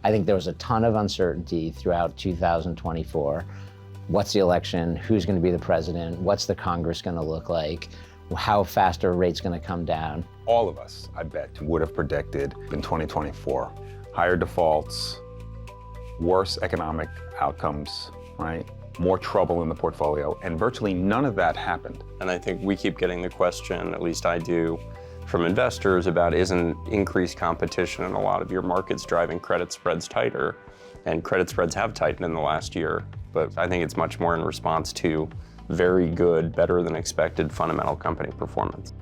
I think there was a ton of uncertainty throughout 2024. What's the election? Who's going to be the president? What's the Congress going to look like? How fast are rates going to come down? All of us, I bet, would have predicted in 2024 higher defaults, worse economic outcomes, right? More trouble in the portfolio, and virtually none of that happened. And I think we keep getting the question, at least I do, from investors about isn't increased competition in a lot of your markets driving credit spreads tighter? And credit spreads have tightened in the last year, but I think it's much more in response to very good, better than expected fundamental company performance.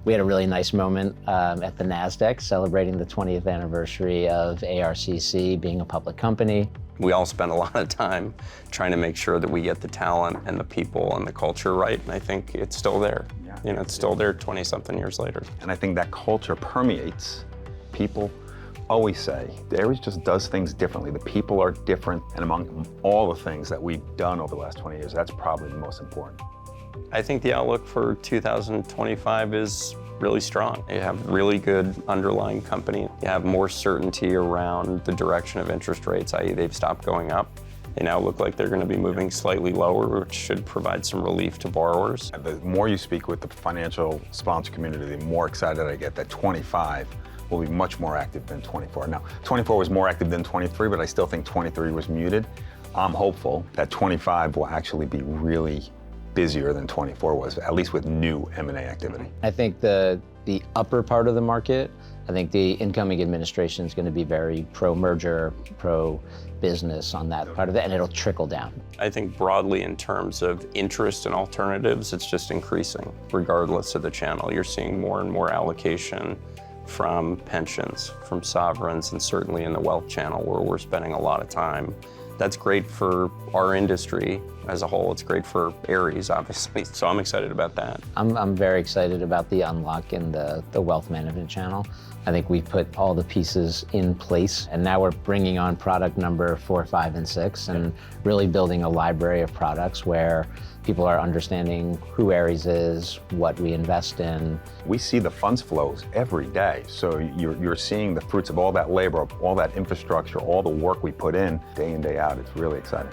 We had a really nice moment at the NASDAQ celebrating the 20th anniversary of ARCC being a public company. We all spend a lot of time trying to make sure that we get the talent and the people and the culture right, and I think it's still there. Yeah. You know, it's still there 20-something years later. And I think that culture permeates. People always say, Ares just does things differently. The people are different, and among all the things that we've done over the last 20 years, that's probably the most important. I think the outlook for 2025 is really strong. You have really good underlying company. You have more certainty around the direction of interest rates, i.e. they've stopped going up. They now look like they're going to be moving slightly lower, which should provide some relief to borrowers. The more you speak with the financial sponsor community, the more excited I get that 25 will be much more active than 24. Now, 24 was more active than 23, but I still think 23 was muted. I'm hopeful that 25 will actually be really busier than 24 was, at least with new M&A activity. I think the upper part of the market, I think the incoming administration is going to be very pro-merger, pro-business on that part of it, and it'll trickle down. I think broadly in terms of interest in alternatives, it's just increasing, regardless of the channel. You're seeing more and more allocation from pensions, from sovereigns, and certainly in the wealth channel where we're spending a lot of time. That's great for our industry as a whole. It's great for Ares, obviously. So I'm excited about that. I'm very excited about the unlock in the wealth management channel. I think we've put all the pieces in place, and now we're bringing on product number 4, 5, and 6, and really building a library of products where people are understanding who Ares is, what we invest in. We see the funds flows every day. So you're seeing the fruits of all that labor, all that infrastructure, all the work we put in day out. It's really exciting.